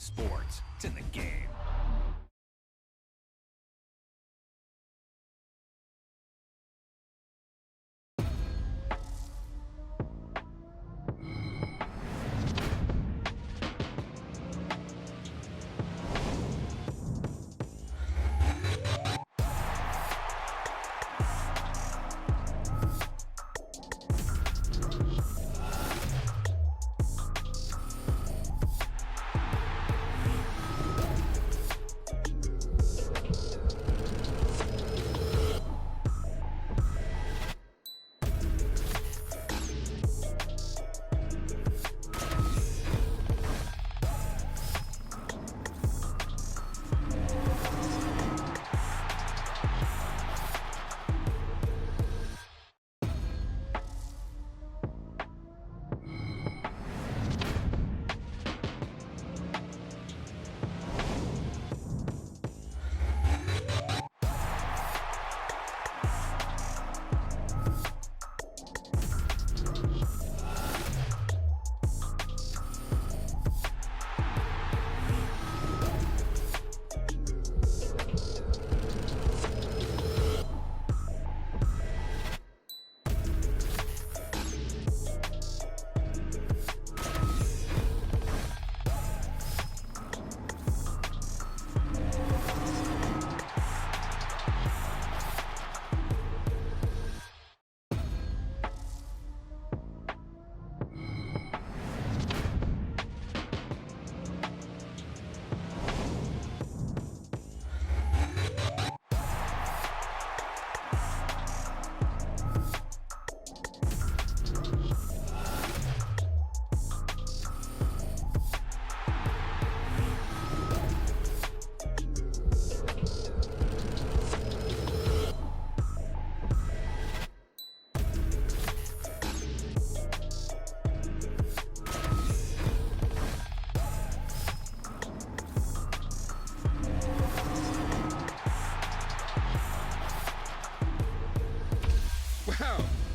sports. It's in the game.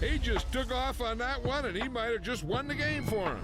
He just took off on that one, and he might have just won the game for him.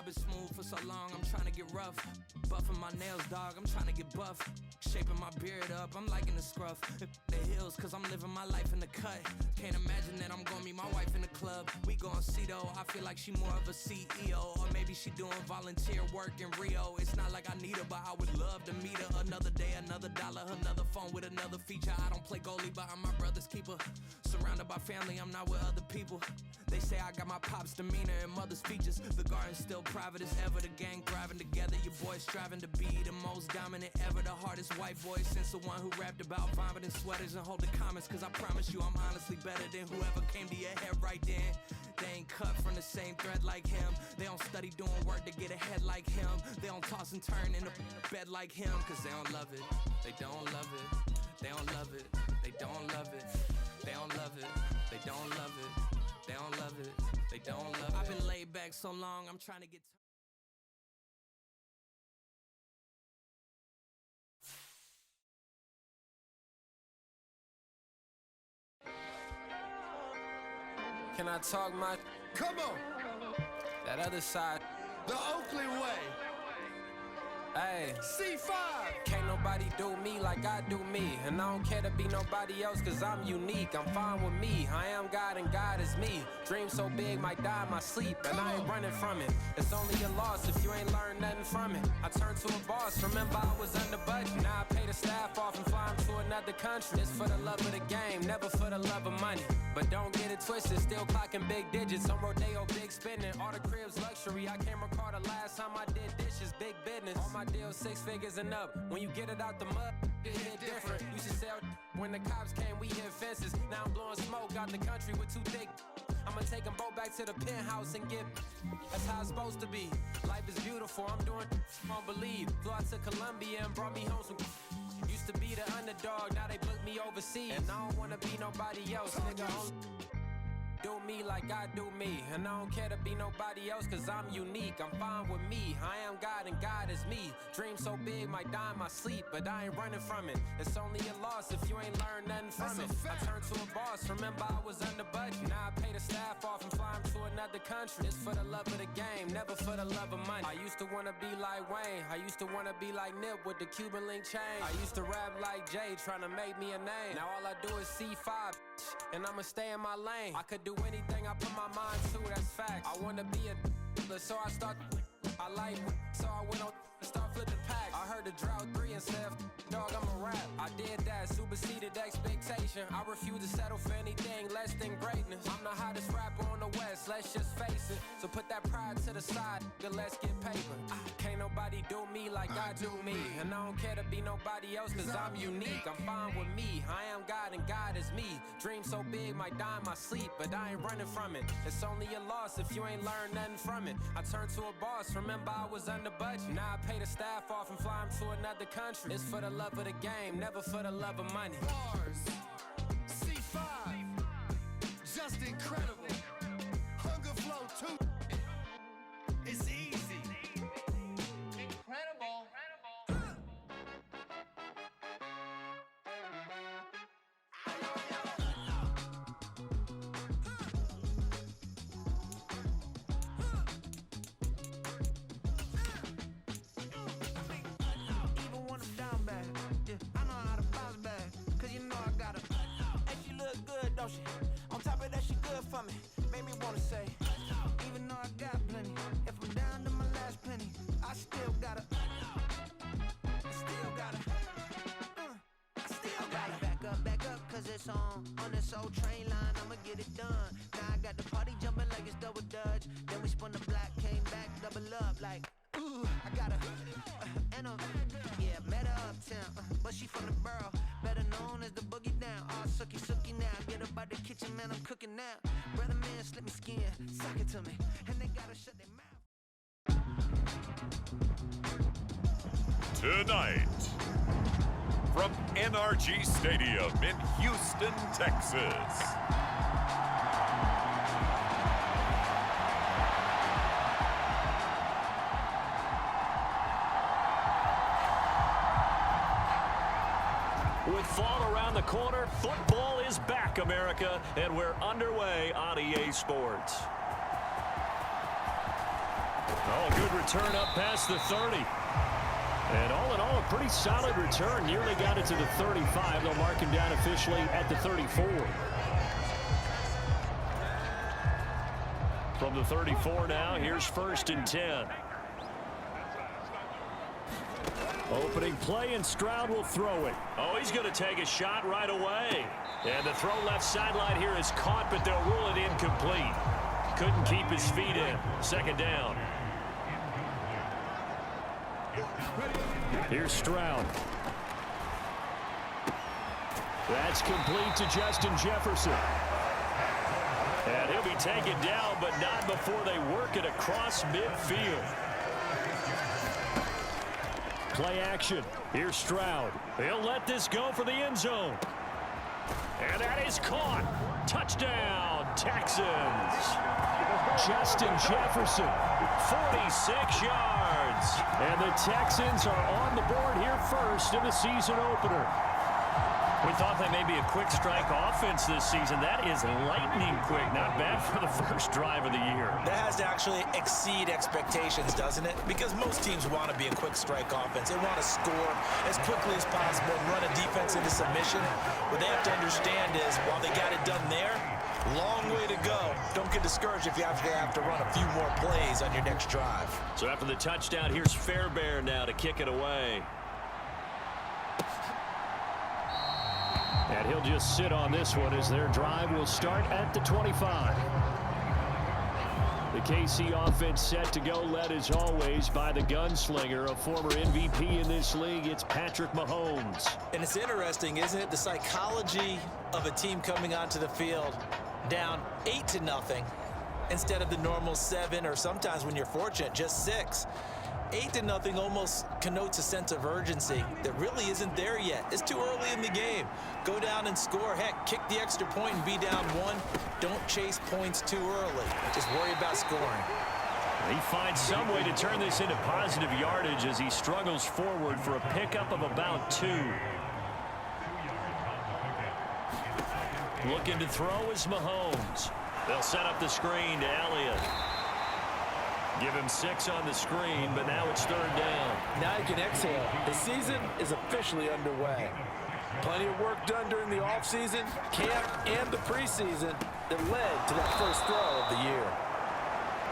I've been smooth for so long, I'm trying to get rough. Buffing my nails, dog, I'm trying to get buff. Shaping my beard up, I'm liking the scruff. The hills, cause I'm living my life in the cut. Can't imagine that I'm gonna meet my wife in the club. We gon' see though, I feel like she more of a CEO. Or maybe she doing volunteer work in Rio. It's not like I need her, but I would love to meet her. Another day, another dollar, another phone with another feature. I don't play goalie, but I'm my brother's keeper. Surrounded by family, I'm not with other people. They say I got my pop's demeanor and mother's features. The garden's still private as ever, the gang thriving together. Your boys striving to be the most dominant ever. The hardest white voice since the one who rapped about vomiting sweaters and hold the comments. Cause I promise you I'm honestly better than whoever came to your head right then. They ain't cut from the same thread like him. They don't study doing work to get ahead like him. They don't toss and turn in the bed like him. Cause they don't love it, they don't love it. They don't love it, they don't love it. They don't love it, they don't love it. They don't love it, they don't love it. I've been laid back so long, I'm trying to get Can I talk my... Come on! That other side. The Oakley way! Hey. C5! Can't nobody do me like I do me. And I don't care to be nobody else cause I'm unique. I'm fine with me. I am God and God is me. Dream so big might die in my sleep. And I ain't running from it. It's only a loss if you ain't learned nothing from it. I turned to a boss. Remember I was under budget. Now I pay the staff off and fly them to another another country. It's for the love of the game, never for the love of money. But don't get it twisted, still clocking big digits. On Rodeo, big spending, all the cribs luxury. I can't recall the last time I did dishes, big business. All my deals 6 figures and up. When you get it out the mud, it hit different. Used to sell when the cops came, we hit fences. Now I'm blowing smoke out the country with 2 thick. I'ma take them both back to the penthouse and get. That's how it's supposed to be. Life is beautiful, I'm doing won't believe. Flew out to Colombia and brought me home some. Used to be the underdog, now they book me overseas. And I don't wanna be nobody else, nigga. Do me like I do me. And I don't care to be nobody else, cause I'm unique. I'm fine with me, I am God and God is me. Dream so big, might die in my sleep, but I ain't running from it. It's only a loss if you ain't learned nothing from it. I turned to a boss, remember I was under budget. Now I pay the staff off and fly them to another country. It's for the love of the game, never for the love of money. I used to wanna be like Wayne, I used to wanna be like Nip with the Cuban link chain. I used to rap like Jay, trying to make me a name. Now all I do is C5, and I'ma stay in my lane. I could do anything I put my mind to, that's fact. I wanna be a so I start. I like, so I went on and start flipping packs. I heard the drought 3 and said, dog, I'm a rap. I did that, superseded expectation. I refuse to settle for anything less than greatness. I'm the hottest rapper on the West, let's just face it. So put that pride to the side, then let's get paper. Can't nobody do me like I do me. And I don't care to be nobody else, cause I'm unique. I'm fine with me, I am God and God is me. Dream so big, might die in my sleep, but I ain't running from it. It's only a loss if you ain't learned nothing from it. I turned to a boss, remember I was under budget. Now I pay the staff off and fly them to another country. It's for the love of the game, never for the love of money. Bars. C5. Just incredible. Hunger Flow 2. It's easy. Incredible. On top of that, she good for me. Made me wanna say, even though I got plenty, if I'm down to my last penny, I still gotta back up, cause it's on this old train line, I'ma get it done. Now I got the party jumping like it's double dutch. Then we spun the block, came back, double up, like, ooh, I got and yeah, met her uptown, but she from the borough, better known as the boogie down. All sookie now, get up out the kitchen, man, I'm cooking now. Brother man, slip me skin, suck it to me, and they gotta shut their mouth. Tonight, from NRG Stadium in Houston, Texas. With fall around the corner, football is back, America, and we're underway on EA Sports. Oh, good return up past the 30. And all in all, a pretty solid return. Nearly got it to the 35. They'll mark him down officially at the 34. From the 34 now, here's 1st and 10. Opening play, and Stroud will throw it. Oh, he's going to take a shot right away. And the throw left sideline here is caught, but they'll rule it incomplete. Couldn't keep his feet in. 2nd down. Here's Stroud. That's complete to Justin Jefferson. And he'll be taken down, but not before they work it across midfield. Play action. Here's Stroud. He'll let this go for the end zone. And that is caught. Touchdown, Texans. Justin Jefferson, 46 yards. And the Texans are on the board here first in the season opener. We thought they may be a quick strike offense this season. That is lightning quick. Not bad for the first drive of the year. That has to actually exceed expectations, doesn't it? Because most teams want to be a quick strike offense. They want to score as quickly as possible and run a defense into submission. What they have to understand is, while they got it done there, long way to go. Don't get discouraged if you have to run a few more plays on your next drive. So after the touchdown, here's Fairbairn now to kick it away. And he'll just sit on this one as their drive will start at the 25. The KC offense set to go, led as always by the gunslinger, a former MVP in this league. It's Patrick Mahomes. And it's interesting, isn't it? The psychology of a team coming onto the field down 8-0 instead of the normal 7, or sometimes when you're fortunate, just 6. 8-0 almost connotes a sense of urgency that really isn't there yet. It's too early in the game. Go down and score. Heck, kick the extra point and be down 1. Don't chase points too early. Just worry about scoring. He finds some way to turn this into positive yardage as he struggles forward for a pickup of about 2. Looking to throw is Mahomes. They'll set up the screen to Elliott. Give him 6 on the screen, but now it's 3rd down. Now you can exhale. The season is officially underway. Plenty of work done during the offseason, camp, and the preseason that led to that first throw of the year.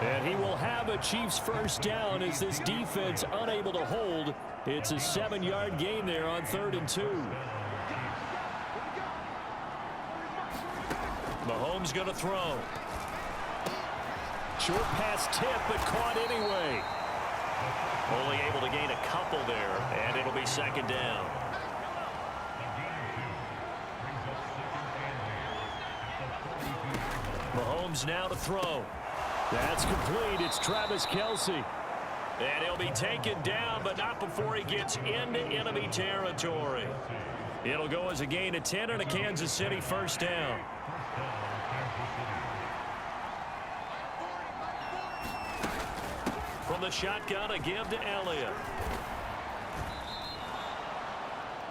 And he will have a Chiefs first down as this defense unable to hold. It's a 7-yard gain there on 3rd and 2. Mahomes going to throw. Short pass tip, but caught anyway. Only able to gain a couple there, and it'll be 2nd down. Mahomes now to throw. That's complete. It's Travis Kelce. And he'll be taken down, but not before he gets into enemy territory. It'll go as a gain of 10 and a Kansas City first down. From the shotgun, a give to Elliott.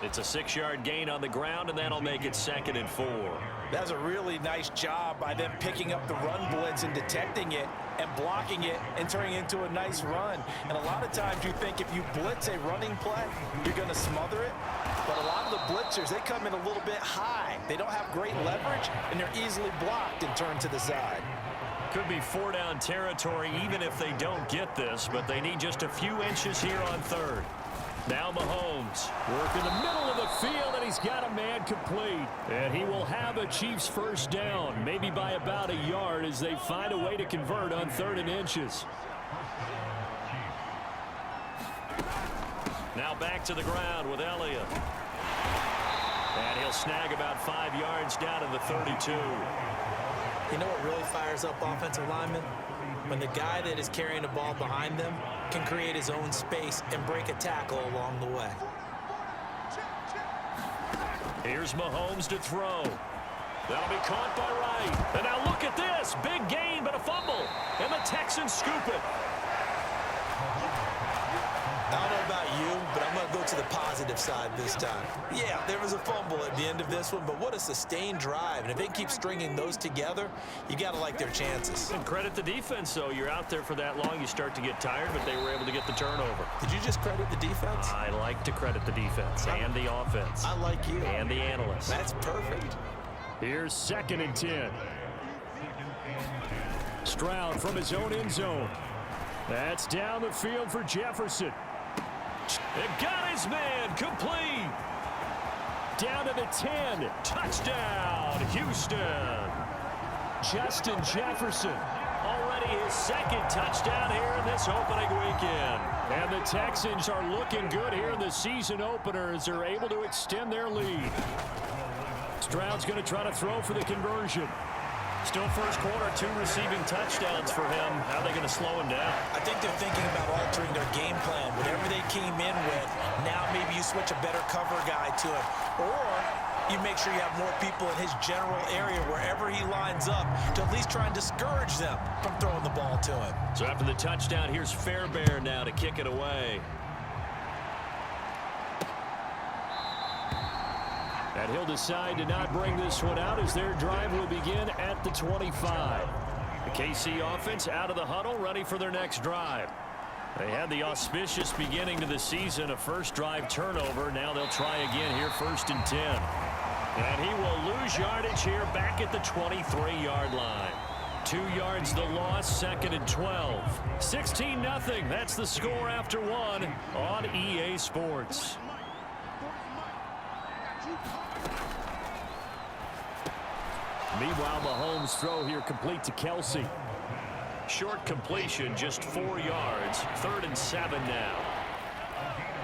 It's a 6-yard gain on the ground, and that'll make it 2nd and 4. That's a really nice job by them picking up the run blitz and detecting it and blocking it and turning it into a nice run. And a lot of times you think if you blitz a running play, you're going to smother it. But a lot of the blitzers, they come in a little bit high. They don't have great leverage, and they're easily blocked and turned to the side. Could be 4-down territory even if they don't get this, but they need just a few inches here on 3rd. Now Mahomes work in the middle of the field, and he's got a man complete. And he will have a Chiefs first down, maybe by about a yard, as they find a way to convert on 3rd and inches. Now back to the ground with Elliott. And he'll snag about 5 yards down to the 32. You know what really fires up offensive linemen? When the guy that is carrying the ball behind them can create his own space and break a tackle along the way. Here's Mahomes to throw. That'll be caught by Wright. And now look at this. Big gain, but a fumble. And the Texans scoop it. I don't know about you, but I'm going to go to the positive side this time. Yeah, there was a fumble at the end of this one, but what a sustained drive. And if they keep stringing those together, you got to like their chances. And credit the defense, though. You're out there for that long, you start to get tired, but they were able to get the turnover. Did you just credit the defense? I like to credit the defense and the offense. I like you. And the analysts. That's perfect. Here's 2nd and 10. Stroud from his own end zone. That's down the field for Jefferson. It got his man complete. Down to the 10. Touchdown, Houston. Justin Jefferson. Already his 2nd touchdown here in this opening weekend. And the Texans are looking good here in the season opener as they're able to extend their lead. Stroud's going to try to throw for the conversion. Still first quarter, 2 receiving touchdowns for him. How are they going to slow him down? I think they're thinking about altering their game plan. Whatever they came in with, now maybe you switch a better cover guy to him. Or you make sure you have more people in his general area wherever he lines up to at least try and discourage them from throwing the ball to him. So after the touchdown, here's Fairbairn now to kick it away. And he'll decide to not bring this one out as their drive will begin at the 25. The KC offense out of the huddle, ready for their next drive. They had the auspicious beginning to the season, a first drive turnover. Now they'll try again here, 1st and 10. And he will lose yardage here back at the 23-yard line. 2 yards the loss, 2nd and 12. 16-0, that's the score after 1 on EA Sports. Meanwhile, Mahomes' throw here complete to Kelsey. Short completion, just 4 yards. 3rd and 7 now.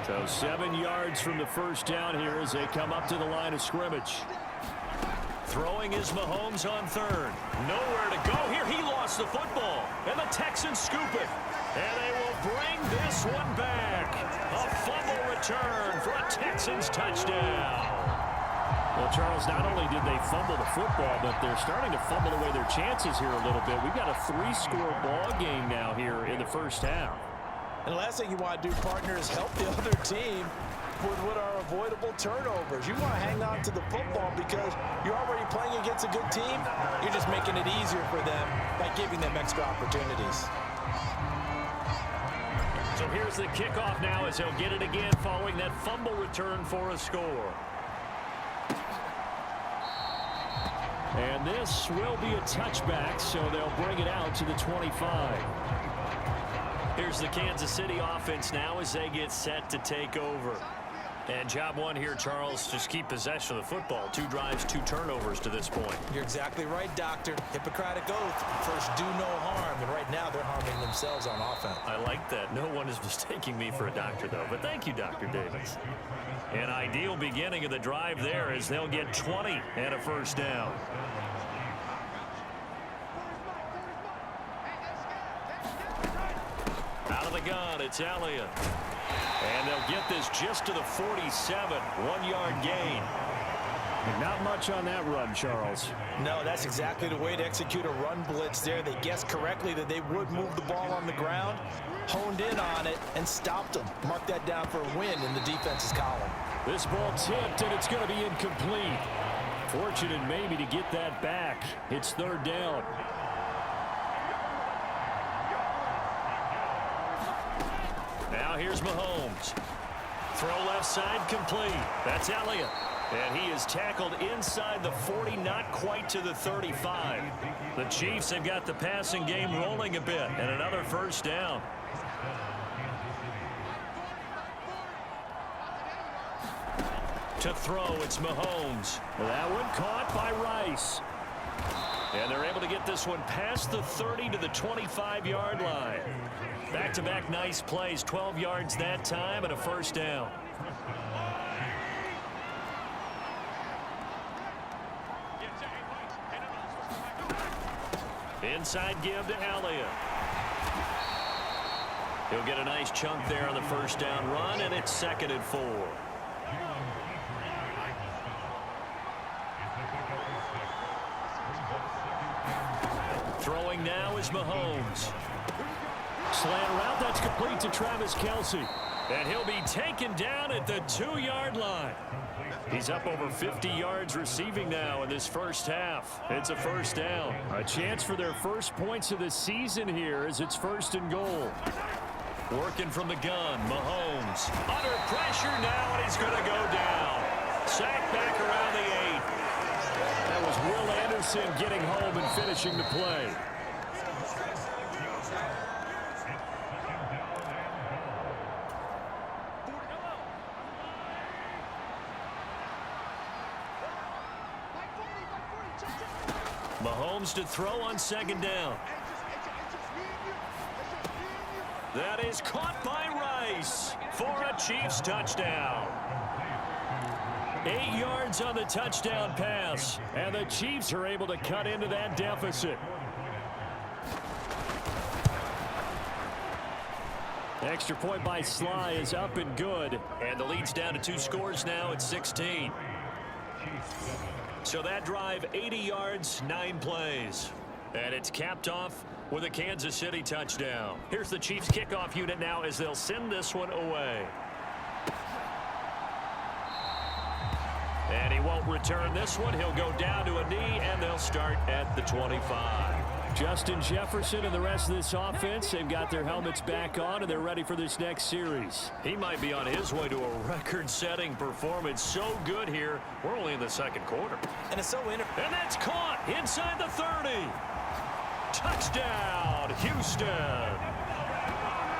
So 7 yards from the first down here as they come up to the line of scrimmage. Throwing is Mahomes on 3rd. Nowhere to go here. He lost the football. And the Texans scoop it. And they will bring this one back. A fumble return for a Texans touchdown. Well, Charles, not only did they fumble the football, but they're starting to fumble away their chances here a little bit. We've got a 3-score ball game now here in the first half. And the last thing you want to do, partner, is help the other team with what are avoidable turnovers. You want to hang on to the football because you're already playing against a good team. You're just making it easier for them by giving them extra opportunities. So here's the kickoff now as he'll get it again following that fumble return for a score. And this will be a touchback, so they'll bring it out to the 25. Here's the Kansas City offense now as they get set to take over. And job one here, Charles, just keep possession of the football. 2 drives, 2 turnovers to this point. You're exactly right, Doctor. Hippocratic oath. First, do no harm. And right now, they're harming themselves on offense. I like that. No one is mistaking me for a doctor, though. But thank you, Dr. Davis. An ideal beginning of the drive there as they'll get 20 and a first down. Out of the gun, it's Elliott. And they'll get this just to the 47, 1-yard gain. Not much on that run, Charles. No, that's exactly the way to execute a run blitz there. They guessed correctly that they would move the ball on the ground, honed in on it, and stopped them. Mark that down for a win in the defense's column. This ball tipped, and it's going to be incomplete. Fortunate maybe to get that back. It's 3rd down. Now here's Mahomes. Throw left side complete. That's Elliott. And he is tackled inside the 40, not quite to the 35. The Chiefs have got the passing game rolling a bit, and another first down. To throw, it's Mahomes. That one caught by Rice. And they're able to get this one past the 30 to the 25-yard line. Back-to-back nice plays, 12 yards that time and a first down. Inside give to Elliott. He'll get a nice chunk there on the first down run, and it's 2nd and 4. Throwing now is Mahomes. Slant route, that's complete to Travis Kelsey. And he'll be taken down at the 2-yard line. He's up over 50 yards receiving now in this first half. It's a first down. A chance for their first points of the season here as it's 1st and goal. Working from the gun, Mahomes. Under pressure now, and he's going to go down. Sacked back around the 8. That was Will Anderson getting home and finishing the play. Mahomes to throw on 2nd down. That is caught by Rice for a Chiefs touchdown. 8 yards on the touchdown pass, and the Chiefs are able to cut into that deficit. Extra point by Sly is up and good, and the lead's down to 2 scores now at 16. So that drive, 80 yards, 9 plays. And it's capped off with a Kansas City touchdown. Here's the Chiefs kickoff unit now as they'll send this one away. And he won't return this one. He'll go down to a knee, and they'll start at the 25. Justin Jefferson and the rest of this offense, they've got their helmets back on, and they're ready for this next series. He might be on his way to a record-setting performance. So good here. We're only in the 2nd quarter. And it's so And that's caught inside the 30. Touchdown, Houston.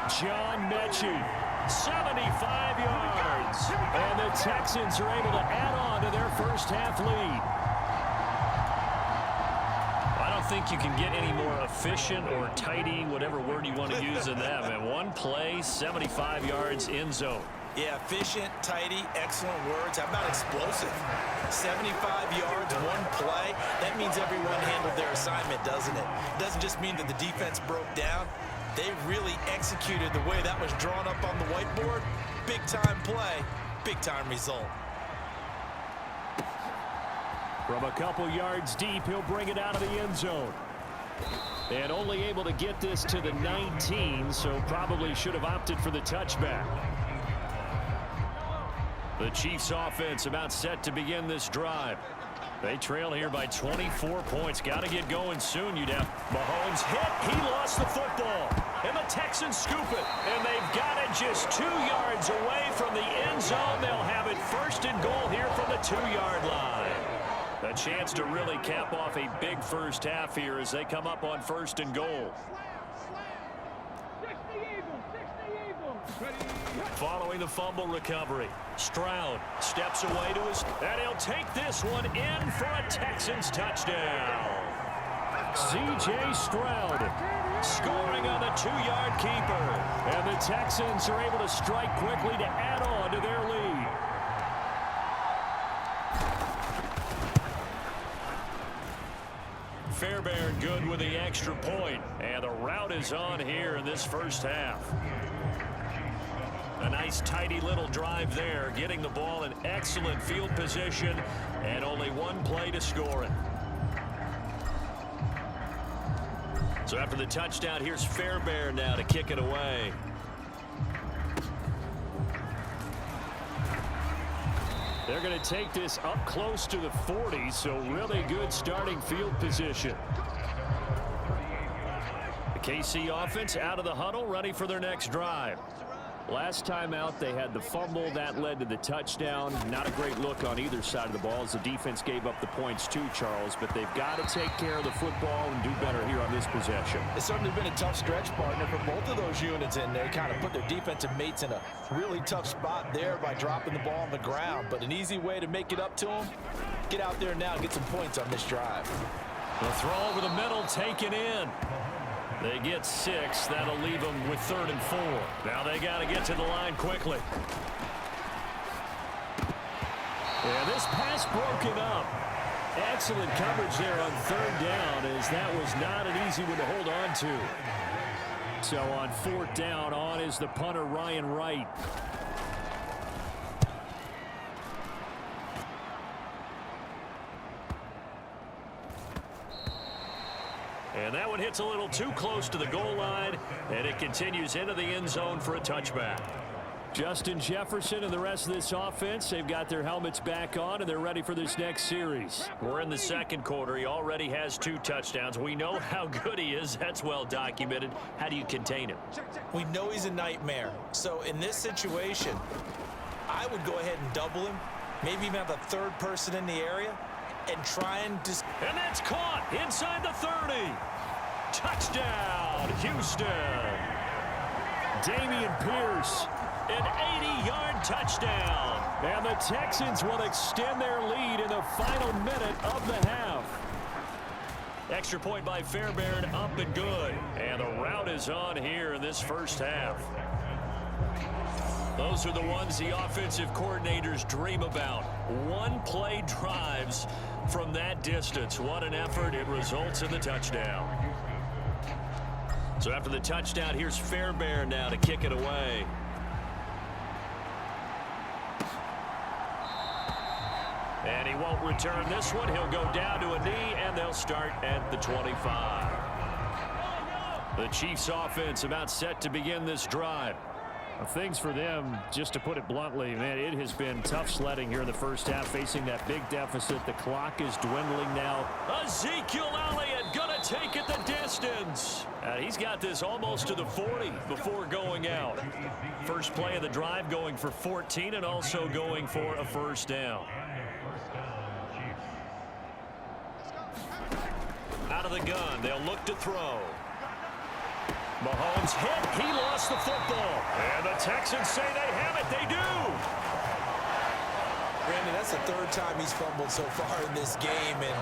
John Mechie, 75 yards. And the Texans are able to add on to their first half lead. don't think you can get any more efficient or tidy, whatever word you want to use in them. And one play, 75 yards in zone. Yeah, efficient, tidy, excellent words. How about explosive? 75 yards, one play. That means everyone handled their assignment, doesn't it? It doesn't just mean that the defense broke down. They really executed the way that was drawn up on the whiteboard. Big-time play, big-time result. From a couple yards deep, he'll bring it out of the end zone. And only able to get this to the 19, so probably should have opted for the touchback. The Chiefs offense about set to begin this drive. They trail here by 24 points. Got to get going soon, you'd have. Mahomes hit. He lost the football. And the Texans scoop it. And they've got it just 2 yards away from the end zone. They'll have it first and goal here from the 2-yard line. A chance to really cap off a big first half here as they come up on first and goal. Following the fumble recovery, Stroud steps away to his, and he'll take this one in for a Texans touchdown. C.J. Stroud scoring on the 2-yard keeper, and the Texans are able to strike quickly to add on to their lead. Fairbairn good with the extra point, and the route is on here in this first half. A nice tidy little drive there, getting the ball in excellent field position, and only one play to score it. So after the touchdown, here's Fairbairn now to kick it away. They're going to take this up close to the 40, so really good starting field position. The KC offense out of the huddle, ready for their next drive. Last time out, they had the fumble. That led to the touchdown. Not a great look on either side of the ball as the defense gave up the points too, Charles. But they've got to take care of the football and do better here on this possession. It's certainly been a tough stretch, partner, for both of those units in there. Kind of put their defensive mates in a really tough spot there by dropping the ball on the ground. But an easy way to make it up to them, get out there now and get some points on this drive. The throw over the middle taken in. They get 6. That'll leave them with 3rd and 4. Now they got to get to the line quickly. Yeah, this pass broken up. Excellent coverage there on 3rd down, as that was not an easy one to hold on to. So on 4th down, on is the punter, Ryan Wright. And that one hits a little too close to the goal line, and it continues into the end zone for a touchback. Justin Jefferson and the rest of this offense, they've got their helmets back on, and they're ready for this next series. We're in the second quarter. He already has 2 touchdowns. We know how good he is. That's well documented. How do you contain him? We know he's a nightmare. So in this situation, I would go ahead and double him, maybe even have a 3rd person in the area, and try and just... And that's caught inside the 30. Touchdown, Houston. Damian Pierce, an 80-yard touchdown. And the Texans will extend their lead in the final minute of the half. Extra point by Fairbairn, up and good. And the route is on here in this first half. Those are the ones the offensive coordinators dream about. One-play drives from that distance. What an effort. It results in the touchdown. So after the touchdown, here's Fairbairn now to kick it away. And he won't return this one. He'll go down to a knee, and they'll start at the 25. The Chiefs offense about set to begin this drive. Things for them, just to put it bluntly, man, it has been tough sledding here in the first half, facing that big deficit. The clock is dwindling now. Ezekiel Elliott gonna take it the distance. He's got this almost to the 40 before going out. First play of the drive, going for 14 and also going for a first down. Out of the gun, they'll look to throw. Mahomes hit. He lost the football. And the Texans say they have it. They do. Brandon, That's the third time he's fumbled so far in this game. And,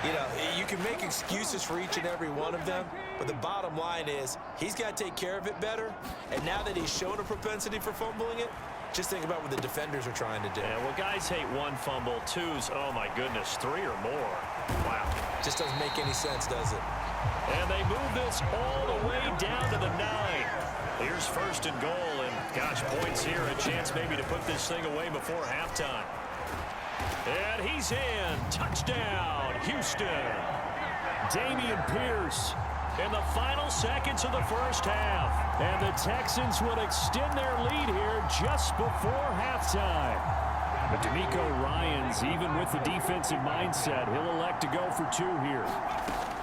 you know, you can make excuses for each and every one of them, but the bottom line is he's got to take care of it better. And now that he's shown a propensity for fumbling it, just think about what the defenders are trying to do. Yeah, well, guys hate one fumble, twos, oh my goodness, three or more. Wow. Just doesn't make any sense, does it? And they move this all the way down to the 9. Here's first and goal, and gosh, points here, a chance maybe to put this thing away before halftime. And he's in. Touchdown, Houston. Dameon Pierce in the final seconds of the first half. And the Texans would extend their lead here just before halftime. But D'Amico Ryans, even with the defensive mindset, he'll elect to go for 2 here.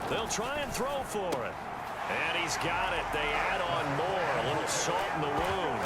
They'll try and throw for it. And he's got it. They add on more. A little salt in the wound.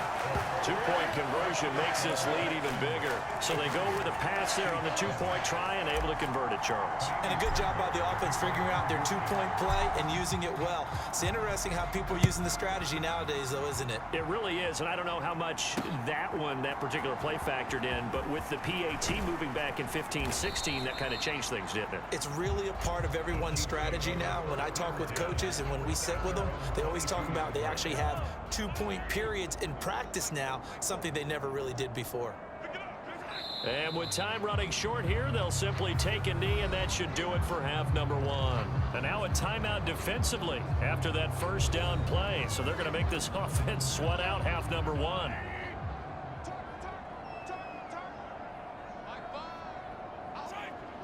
2-point conversion makes this lead even bigger. So they go with a pass there on the 2-point try and able to convert it, Charles. And a good job by the offense figuring out their 2-point play and using it well. It's interesting how people are using the strategy nowadays, though, isn't it? It really is, and I don't know how much that particular play factored in, but with the PAT moving back in 15-16, that kind of changed things, didn't it? It's really a part of everyone's strategy now. When I talk with coaches and when we sit with them, they always talk about they actually have 2-point periods in practice now, something they never really did before. And with time running short here, they'll simply take a knee, and that should do it for half number 1. And now a timeout defensively after that first down play. So they're going to make this offense sweat out half number 1.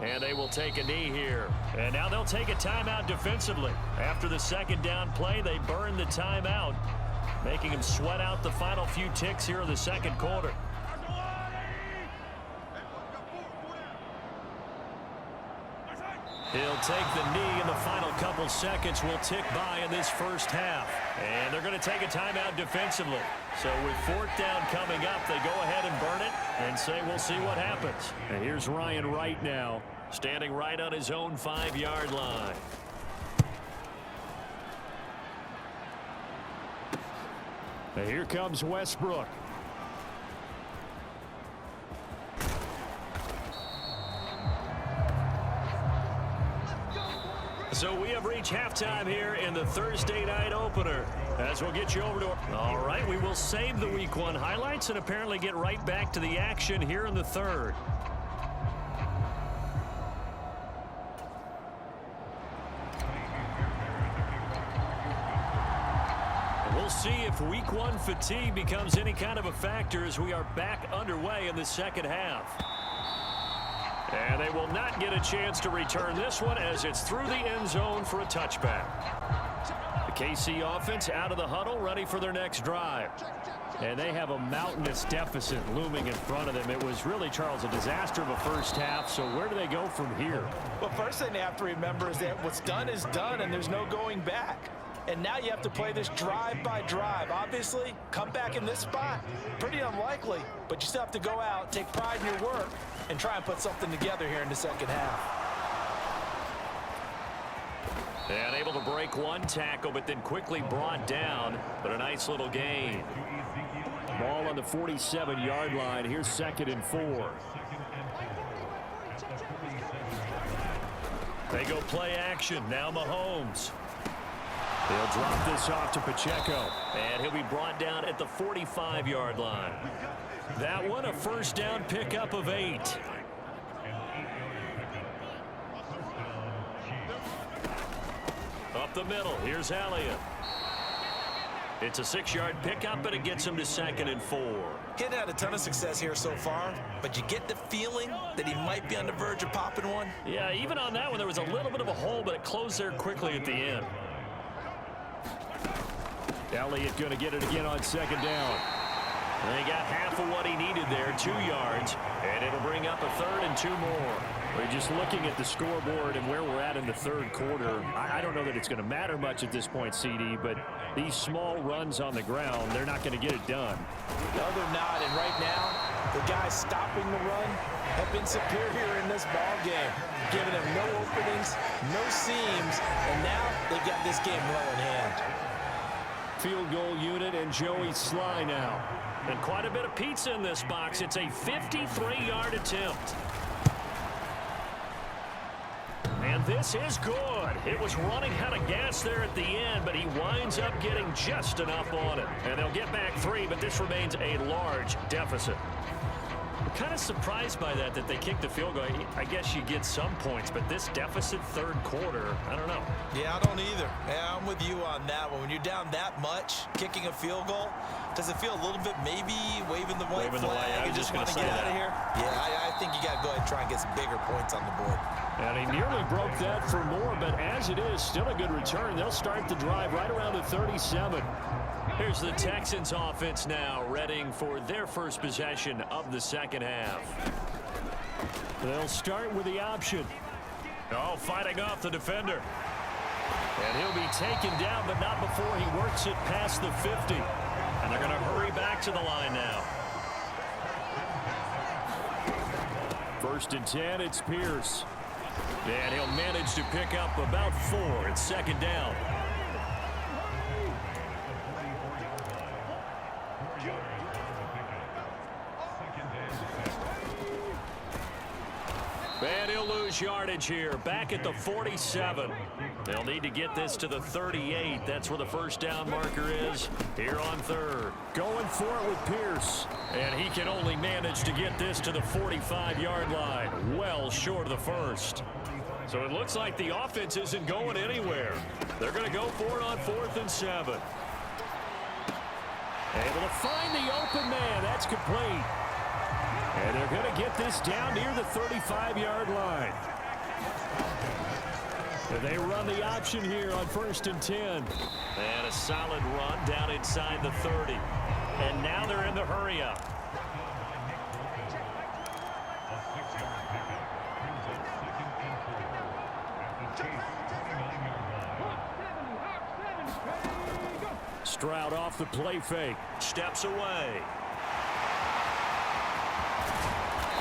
And they will take a knee here. And now they'll take a timeout defensively. After the second down play, they burn the timeout, making them sweat out the final few ticks here in the second quarter. He'll take the knee, and the final couple seconds will tick by in this first half. And they're going to take a timeout defensively. So with 4th down coming up, they go ahead and burn it and say we'll see what happens. And here's Ryan Wright now, standing right on his own 5-yard line. And here comes Westbrook. So we have reached halftime here in the Thursday night opener. As we'll get you over to... All right, we will save the Week 1 highlights and apparently get right back to the action here in the third. We'll see if Week 1 fatigue becomes any kind of a factor as we are back underway in the second half. And they will not get a chance to return this one as it's through the end zone for a touchback. The KC offense out of the huddle, ready for their next drive. And they have a mountainous deficit looming in front of them. It was really, Charles, a disaster of a first half. So where do they go from here? Well, first thing they have to remember is that what's done is done, and there's no going back. And now you have to play this drive by drive. Obviously, come back in this spot, pretty unlikely, but you still have to go out, take pride in your work, and try and put something together here in the second half. And able to break one tackle, but then quickly brought down, but a nice little gain. Ball on the 47-yard line. Here's 2nd and 4. They go play action. Now Mahomes. He'll drop this off to Pacheco, and he'll be brought down at the 45-yard line. That one, a first down pickup of 8. Up the middle, here's Elliott. It's a 6-yard pickup, but it gets him to 2nd and 4. He hadn't had a ton of success here so far, but you get the feeling that he might be on the verge of popping one. Yeah, even on that one, there was a little bit of a hole, but it closed there quickly at the end. Elliott going to get it again on 2nd down. And he got half of what he needed there, 2 yards, and it'll bring up a 3rd and 2 more. We're just looking at the scoreboard and where we're at in the third quarter. I don't know that it's going to matter much at this point, CD, but these small runs on the ground, they're not going to get it done. No, they're not, and right now, the guys stopping the run have been superior in this ball game, giving them no openings, no seams, and now they've got this game well in hand. Field goal unit and Joey Sly now. And quite a bit of pizza in this box. It's a 53-yard attempt. And this is good. It was running out of gas there at the end, but he winds up getting just enough on it. And they'll get back 3, but this remains a large deficit. I'm kind of surprised by that they kicked the field goal. I guess you get some points, but this deficit third quarter, I don't know. Yeah, I don't either. Yeah, I'm with you on that one. When you're down that much, kicking a field goal, does it feel a little bit maybe waving the white flag and just want to get out of here? Yeah, I think you got to go ahead and try and get some bigger points on the board. And he nearly broke that for more, but as it is, still a good return. They'll start the drive right around the 37. Here's the Texans offense now, readying for their first possession of the second half. They'll start with the option. Oh, fighting off the defender. And he'll be taken down, but not before he works it past the 50. And they're going to hurry back to the line now. 1st and 10, it's Pierce. And he'll manage to pick up about 4. It's second down. And he'll lose yardage here. Back at the 47. They'll need to get this to the 38. That's where the first down marker is here on 3rd. Going for it with Pierce. And he can only manage to get this to the 45-yard line. Well short of the first. So it looks like the offense isn't going anywhere. They're going to go for it on 4th and 7. Able to find the open man. That's complete. And they're going to get this down near the 35-yard line. And they run the option here on 1st and 10. And a solid run down inside the 30. And now they're in the hurry-up. Stroud off the play fake. Steps away.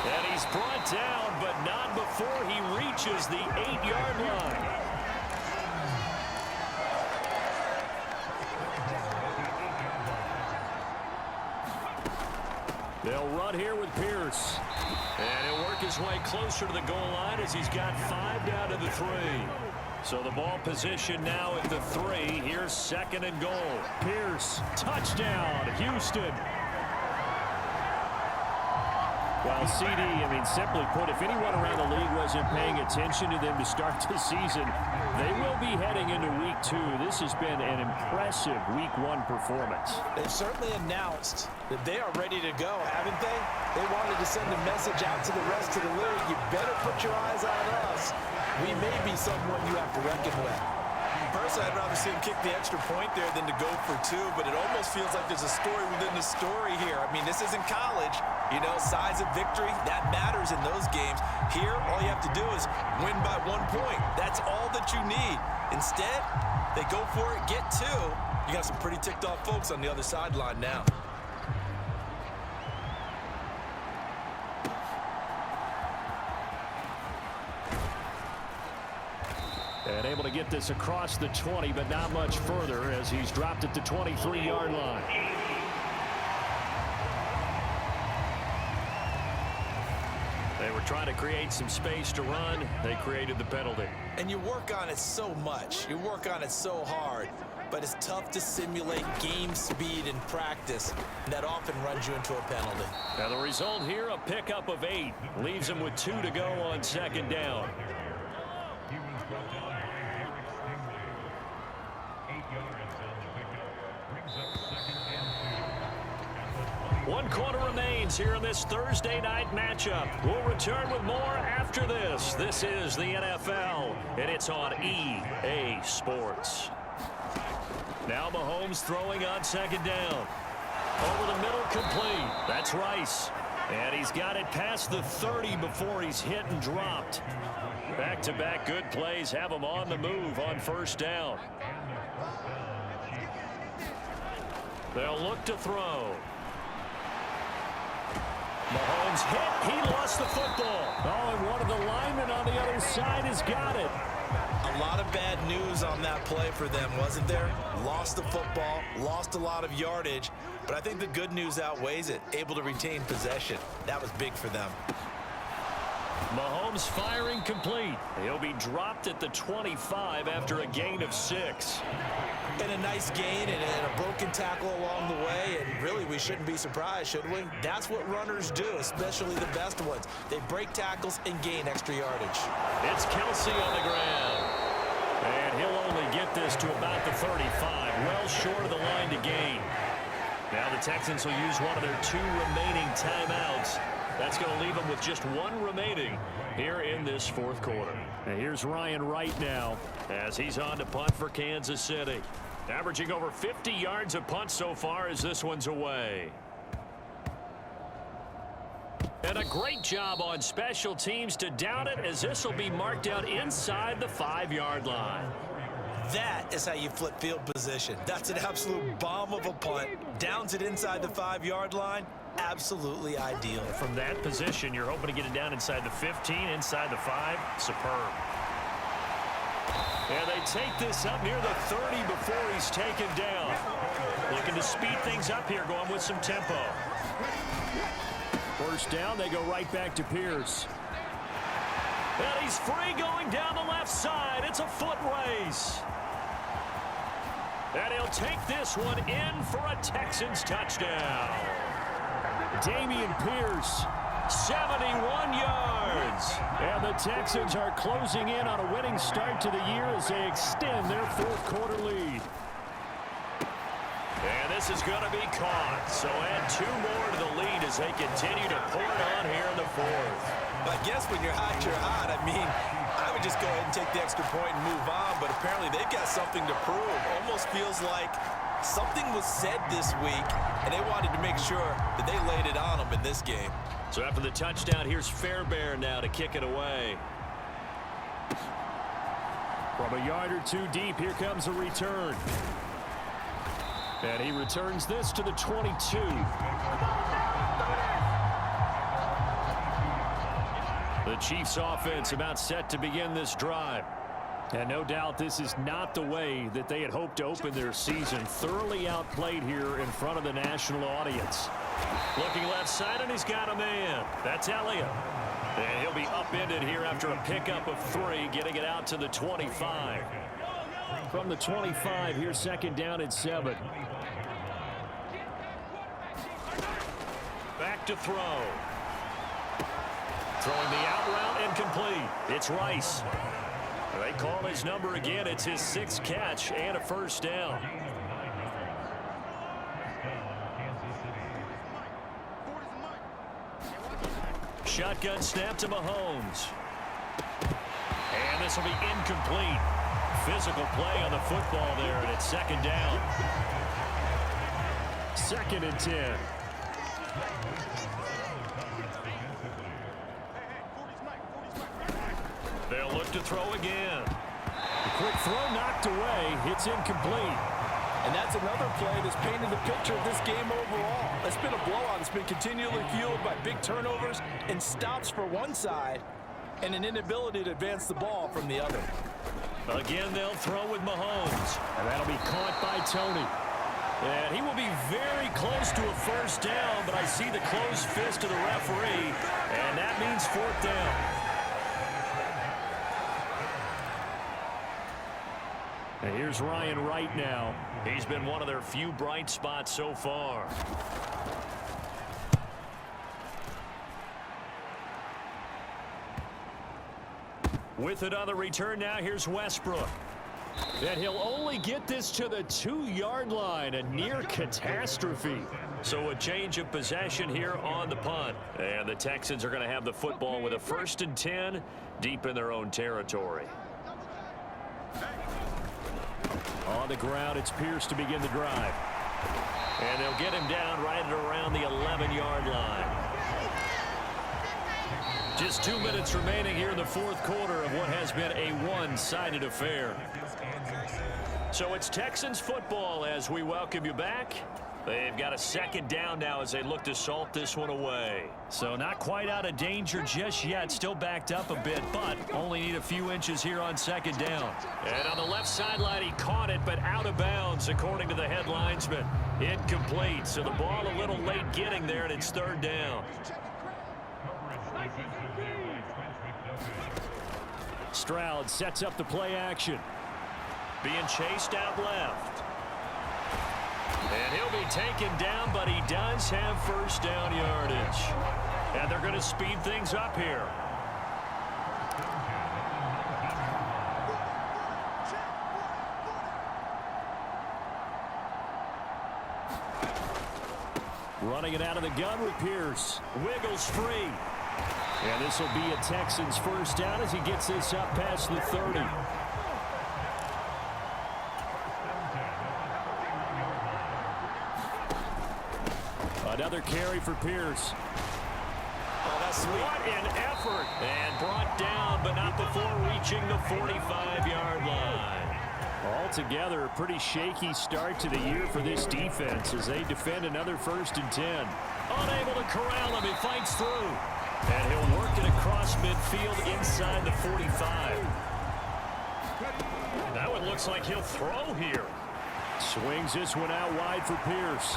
And he's brought down, but not before he reaches the 8-yard line. They'll run here with Pierce. And he'll work his way closer to the goal line as he's got 5 down to the 3. So the ball position now at the 3. Here's 2nd and goal. Pierce, touchdown, Houston. Well, CD, simply put, if anyone around the league wasn't paying attention to them to start the season, they will be heading into Week 2. This has been an impressive Week 1 performance. They've certainly announced that they are ready to go, haven't they? They wanted to send a message out to the rest of the league. You better put your eyes on us. We may be someone you have to reckon with. Personally, I'd rather see him kick the extra point there than to go for 2, but it almost feels like there's a story within the story here. This isn't college. Size of victory, that matters in those games. Here, all you have to do is win by 1 point. That's all that you need. Instead, they go for it, get 2. You got some pretty ticked off folks on the other sideline now. And able to get this across the 20, but not much further as he's dropped at the 23-yard line. They were trying to create some space to run. They created the penalty. And you work on it so much. You work on it so hard. But it's tough to simulate game speed in practice. And that often runs you into a penalty. Now the result here, a pickup of 8. Leaves them with 2 to go on 2nd down. One quarter remains here in this Thursday night matchup. We'll return with more after this. This is the NFL, and it's on EA Sports. Now Mahomes throwing on 2nd down. Over the middle, complete. That's Rice. And he's got it past the 30 before he's hit and dropped. Back-to-back good plays have him on the move on 1st down. They'll look to throw. Mahomes hit. He lost the football. Oh, and one of the linemen on the other side has got it. A lot of bad news on that play for them, wasn't there? Lost the football, lost a lot of yardage, but I think the good news outweighs it. Able to retain possession. That was big for them. Mahomes firing complete. He'll be dropped at the 25 after a gain of 6. And a nice gain and a broken tackle along the way, and really we shouldn't be surprised, should we? That's what runners do, especially the best ones. They break tackles and gain extra yardage. It's Kelsey on the ground. And he'll only get this to about the 35, well short of the line to gain. Now the Texans will use one of their 2 remaining timeouts. That's going to leave them with just 1 remaining here in this 4th quarter. And here's Ryan Wright now as he's on to punt for Kansas City. Averaging over 50 yards a punt so far as this one's away. And a great job on special teams to down it, as this will be marked out inside the 5-yard line. That is how you flip field position. That's an absolute bomb of a punt. Downs it inside the 5-yard line. Absolutely ideal. From that position, you're hoping to get it down inside the 15, inside the 5. Superb. And they take this up near the 30 before he's taken down. Looking to speed things up here, going with some tempo. First down, they go right back to Pierce. And he's free going down the left side. It's a foot race. And he'll take this one in for a Texans touchdown. Dameon Pierce, 71 yards. And the Texans are closing in on a winning start to the year as they extend their 4th quarter lead. And this is going to be caught. So add 2 more to the lead as they continue to pour it on here in the 4th. I guess when you're hot, you're hot. I mean, I would just go ahead and take the extra point and move on, but apparently they've got something to prove. Almost feels like something was said this week, and they wanted to make sure that they laid it on them in this game. So after the touchdown, here's Fairbairn now to kick it away. From a yard or 2 deep, here comes a return. And he returns this to the 22. The Chiefs offense about set to begin this drive. And no doubt this is not the way that they had hoped to open their season. Thoroughly outplayed here in front of the national audience. Looking left side, and he's got a man. That's Elliott. And he'll be upended here after a pickup of 3, getting it out to the 25. From the 25, here's 2nd down at 7. Back to throw. Throwing the out route and complete. It's Rice. They call his number again. It's his 6th catch and a first down. Shotgun snap to Mahomes. And this will be incomplete. Physical play on the football there, and it's 2nd down. 2nd and 10. They'll look to throw again. The quick throw knocked away. It's incomplete. And that's another play that's painted the picture of this game overall. It's been a blowout. It's been continually fueled by big turnovers and stops for one side and an inability to advance the ball from the other. Again, they'll throw with Mahomes. And that'll be caught by Tony. And he will be very close to a first down, but I see the closed fist of the referee, and that means 4th down. And here's Ryan Wright now. He's been one of their few bright spots so far. With it on the return now, here's Westbrook. And he'll only get this to the 2-yard line, a near catastrophe. So a change of possession here on the punt. And the Texans are going to have the football with a 1st and 10 deep in their own territory. On the ground, it's Pierce to begin the drive. And they'll get him down right at around the 11-yard line. Just 2 minutes remaining here in the 4th quarter of what has been a one-sided affair. So it's Texans football as we welcome you back. They've got a second down now as they look to salt this one away. So not quite out of danger just yet. Still backed up a bit, but only need a few inches here on second down. And on the left sideline, he caught it, but out of bounds, according to the head linesman. Incomplete. So the ball a little late getting there, and it's third down. Stroud sets up the play action. Being chased out left. And he'll be taken down, but he does have first down yardage. And they're going to speed things up here. Running it out of the gun with Pierce. Wiggles free. And this will be a Texans first down as he gets this up past the 30. Another carry for Pierce. Oh, that's sweet. What an effort. And brought down, but not before reaching the 45-yard line. Altogether, a pretty shaky start to the year for this defense as they defend another 1st and 10. Unable to corral him. He fights through. And he'll work it across midfield inside the 45. That one looks like he'll throw here. Swings this one out wide for Pierce.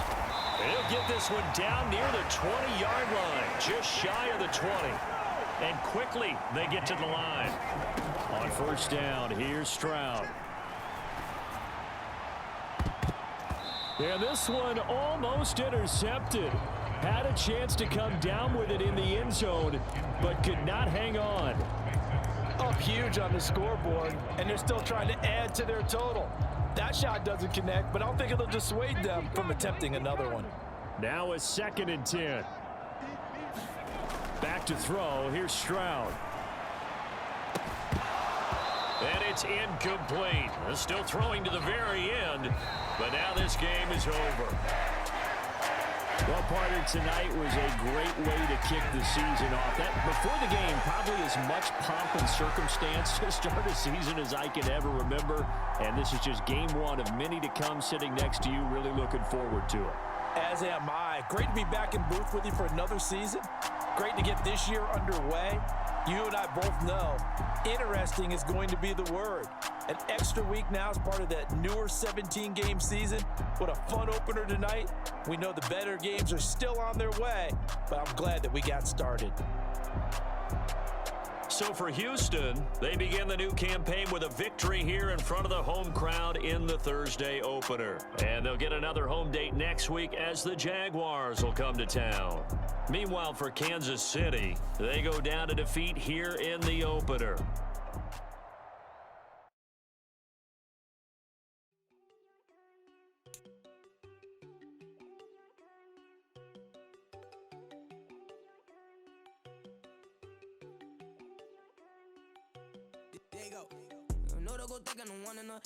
He'll get this one down near the 20-yard line, just shy of the 20. And quickly, they get to the line. On first down, here's Stroud. And this one almost intercepted. Had a chance to come down with it in the end zone, but could not hang on. Up huge on the scoreboard, and they're still trying to add to their total. That shot doesn't connect, but I don't think it'll dissuade them from attempting another one. Now a 2nd and 10. Back to throw. Here's Stroud. And it's incomplete. Still throwing to the very end, but now this game is over. Well, partner, tonight was a great way to kick the season off. That before the game, probably as much pomp and circumstance to start a season as I can ever remember. And this is just game one of many to come sitting next to you. Really looking forward to it. As am I. Great to be back in booth with you for another season. Great to get this year underway. You and I both know interesting is going to be the word. An extra week now as part of that newer 17-game season. What a fun opener tonight. We know the better games are still on their way, but I'm glad that we got started. So for Houston, they begin the new campaign with a victory here in front of the home crowd in the Thursday opener. And they'll get another home date next week as the Jaguars will come to town. Meanwhile, for Kansas City, they go down to defeat here in the opener.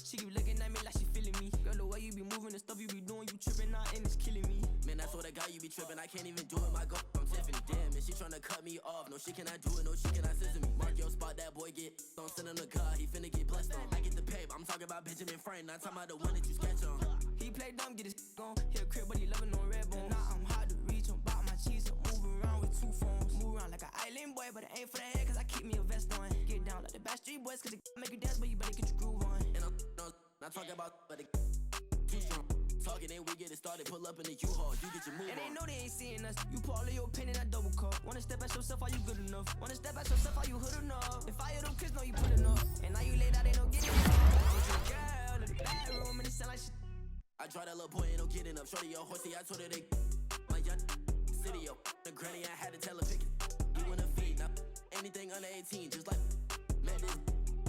She keep looking at me like she feeling me. Girl, the way you be moving, the stuff you be doing, you tripping out and it's killing me. Man, that's what I got, you be tripping. I can't even do it, my girl. I'm Tiffany, damn, and she tryna cut me off. No, she cannot do it, no, she cannot scissor me. Mark your spot, that boy get don't send him the car, he finna get blessed on. I get the paper, I'm talking about Benjamin Franklin, not talking about the one that you sketch on. He play dumb, get his on. He a crib, but he loving on red bone. Now I'm hard to reach, I'm bout my cheese, I'm moving around with 2 phones. Move around like an island boy, but it ain't for the head, cause I keep me a vest on. Get down like the Backstreet Boys, cause it make you dance, but you better get your groove on. And I'm not talking about, but it too strong. Talking, then we get it started. Pull up in the U-Haul, you get your move on. And they know they ain't seeing us. You pull all of your pen in that double cup. Wanna step at yourself, are you good enough? Wanna step at yourself, are you hood enough? If I hear them kids, know you pulling up. And now you laid out, they don't get it. Girl in the bedroom, and it sound like shit. I try that little boy, ain't no getting up. Shorty, your horsey, I told her they my young city, yo. The granny, I had to tell her pick it. You wanna feed, now anything under 18, just like met this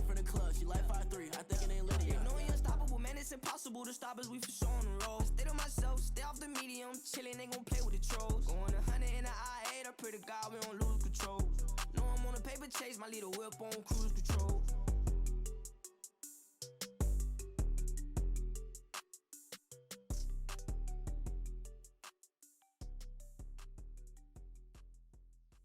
from the club. She like 5'3", I think it ain't lit yet. No, he unstoppable, man, it's impossible to stop us, we for sure on the road. Stay to myself, stay off the medium, chillin', ain't gon' play with the trolls. Going 100 in the I-8, I pray to God we don't lose control. No, I'm on a paper chase, my little whip on cruise control.